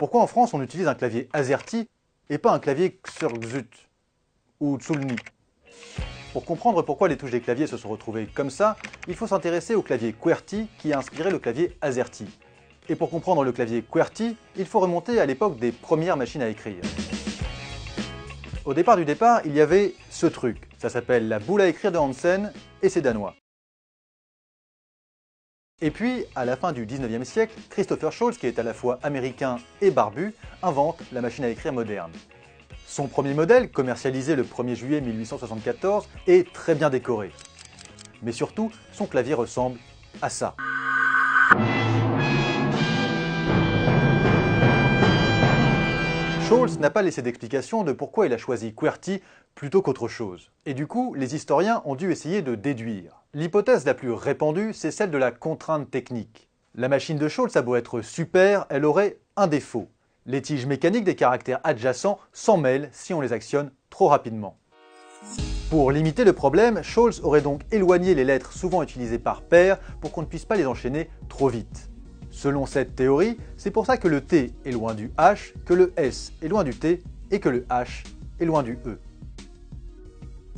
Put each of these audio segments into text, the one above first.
Pourquoi en France on utilise un clavier AZERTY et pas un clavier XORGZUT ou TSULNI? Pour comprendre pourquoi les touches des claviers se sont retrouvées comme ça, il faut s'intéresser au clavier QWERTY qui a inspiré le clavier AZERTY. Et pour comprendre le clavier QWERTY, il faut remonter à l'époque des premières machines à écrire. Au départ du départ, il y avait ce truc. Ça s'appelle la boule à écrire de Hansen et c'est danois. Et puis, à la fin du 19e siècle, Christopher Scholz, qui est à la fois américain et barbu, invente la machine à écrire moderne. Son premier modèle, commercialisé le 1er juillet 1874, est très bien décoré. Mais surtout, son clavier ressemble à ça. Scholz n'a pas laissé d'explication de pourquoi il a choisi QWERTY plutôt qu'autre chose. Et du coup, les historiens ont dû essayer de déduire. L'hypothèse la plus répandue, c'est celle de la contrainte technique. La machine de Scholz a beau être super, elle aurait un défaut. Les tiges mécaniques des caractères adjacents s'en mêlent si on les actionne trop rapidement. Pour limiter le problème, Scholz aurait donc éloigné les lettres souvent utilisées par paire pour qu'on ne puisse pas les enchaîner trop vite. Selon cette théorie, c'est pour ça que le T est loin du H, que le S est loin du T et que le H est loin du E.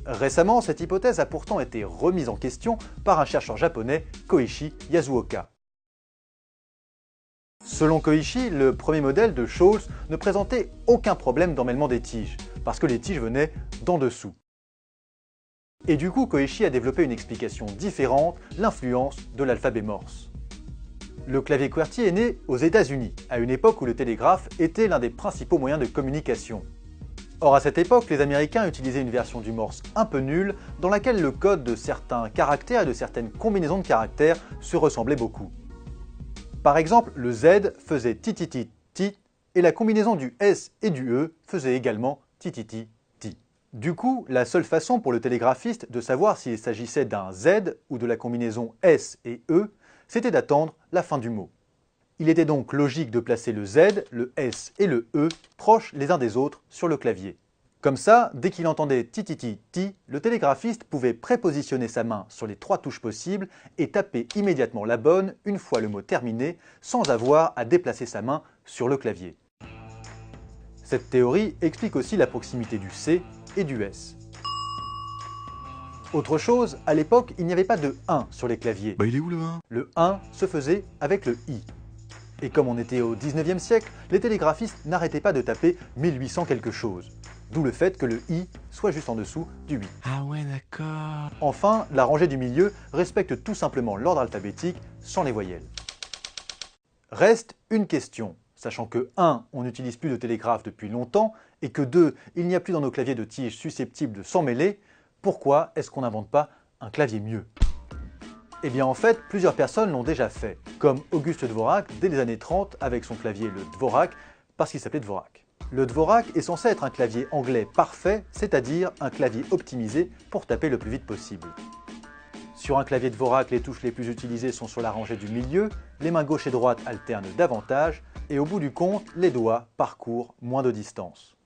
Récemment, cette hypothèse a pourtant été remise en question par un chercheur japonais, Koichi Yasuoka. Selon Koichi, le premier modèle de Scholz ne présentait aucun problème d'emmêlement des tiges, parce que les tiges venaient d'en dessous. Et du coup, Koichi a développé une explication différente, l'influence de l'alphabet morse. Le clavier QWERTY est né aux États-Unis, à une époque où le télégraphe était l'un des principaux moyens de communication. Or à cette époque, les Américains utilisaient une version du morse un peu nulle, dans laquelle le code de certains caractères et de certaines combinaisons de caractères se ressemblaient beaucoup. Par exemple, le Z faisait ti-ti-ti-ti, et la combinaison du S et du E faisait également ti-ti-ti-ti. Du coup, la seule façon pour le télégraphiste de savoir s'il s'agissait d'un Z ou de la combinaison S et E, c'était d'attendre la fin du mot. Il était donc logique de placer le Z, le S et le E proches les uns des autres sur le clavier. Comme ça, dès qu'il entendait ti-ti-ti-ti, le télégraphiste pouvait prépositionner sa main sur les trois touches possibles et taper immédiatement la bonne une fois le mot terminé, sans avoir à déplacer sa main sur le clavier. Cette théorie explique aussi la proximité du C et du S. Autre chose, à l'époque, il n'y avait pas de 1 sur les claviers. Il est où le 1? Le 1 se faisait avec le I. Et comme on était au 19e siècle, les télégraphistes n'arrêtaient pas de taper 1800 quelque chose. D'où le fait que le I soit juste en dessous du 8. Ah ouais, d'accord. Enfin, la rangée du milieu respecte tout simplement l'ordre alphabétique sans les voyelles. Reste une question. Sachant que 1, on n'utilise plus de télégraphe depuis longtemps, et que 2, il n'y a plus dans nos claviers de tiges susceptibles de s'emmêler, pourquoi est-ce qu'on n'invente pas un clavier mieux? Eh bien en fait, plusieurs personnes l'ont déjà fait, comme Auguste Dvorak dès les années 30 avec son clavier le Dvorak, parce qu'il s'appelait Dvorak. Le Dvorak est censé être un clavier anglais parfait, c'est-à-dire un clavier optimisé pour taper le plus vite possible. Sur un clavier Dvorak, les touches les plus utilisées sont sur la rangée du milieu, les mains gauche et droite alternent davantage, et au bout du compte, les doigts parcourent moins de distance.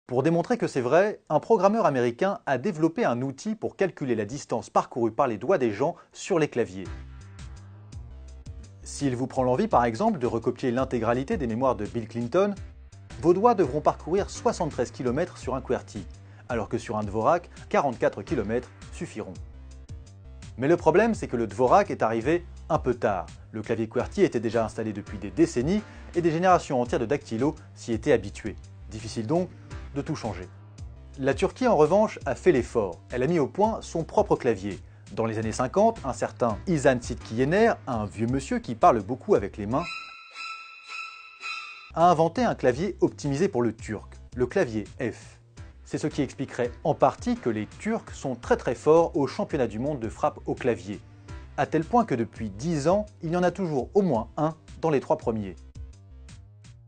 Pour démontrer que c'est vrai, un programmeur américain a développé un outil pour calculer la distance parcourue par les doigts des gens sur les claviers. S'il vous prend l'envie par exemple de recopier l'intégralité des mémoires de Bill Clinton, vos doigts devront parcourir 73 km sur un QWERTY, alors que sur un Dvorak, 44 km suffiront. Mais le problème, c'est que le Dvorak est arrivé un peu tard. Le clavier QWERTY était déjà installé depuis des décennies et des générations entières de dactylos s'y étaient habituées. Difficile donc de tout changer. La Turquie en revanche a fait l'effort. Elle a mis au point son propre clavier. Dans les années 50, un certain İzhan Sıtkı Yener, un vieux monsieur qui parle beaucoup avec les mains, a inventé un clavier optimisé pour le turc, le clavier F. C'est ce qui expliquerait en partie que les Turcs sont très forts au championnat du monde de frappe au clavier, à tel point que depuis 10 ans, il y en a toujours au moins un dans les 3 premiers.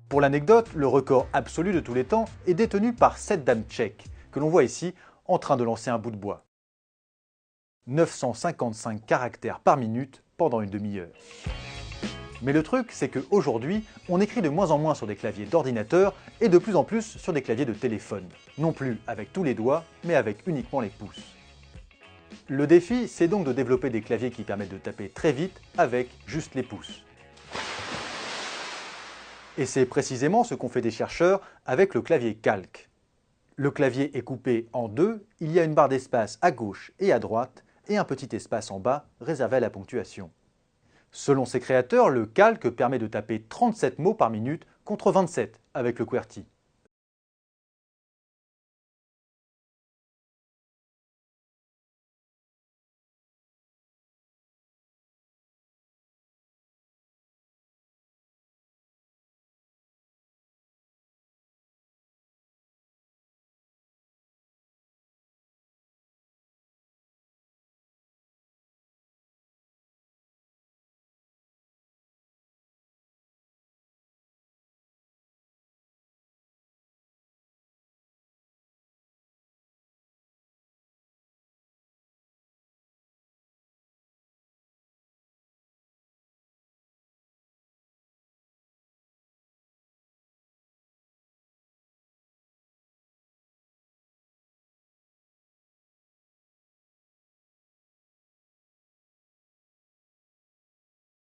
Pour l'anecdote, le record absolu de tous les temps est détenu par cette dame tchèque, que l'on voit ici en train de lancer un bout de bois. 955 caractères par minute pendant une demi-heure. Mais le truc, c'est qu'aujourd'hui, on écrit de moins en moins sur des claviers d'ordinateur et de plus en plus sur des claviers de téléphone. Non plus avec tous les doigts, mais avec uniquement les pouces. Le défi, c'est donc de développer des claviers qui permettent de taper très vite avec juste les pouces. Et c'est précisément ce qu'ont fait des chercheurs avec le clavier calque. Le clavier est coupé en deux, il y a une barre d'espace à gauche et à droite, et un petit espace en bas réservé à la ponctuation. Selon ses créateurs, le calque permet de taper 37 mots par minute contre 27 avec le QWERTY.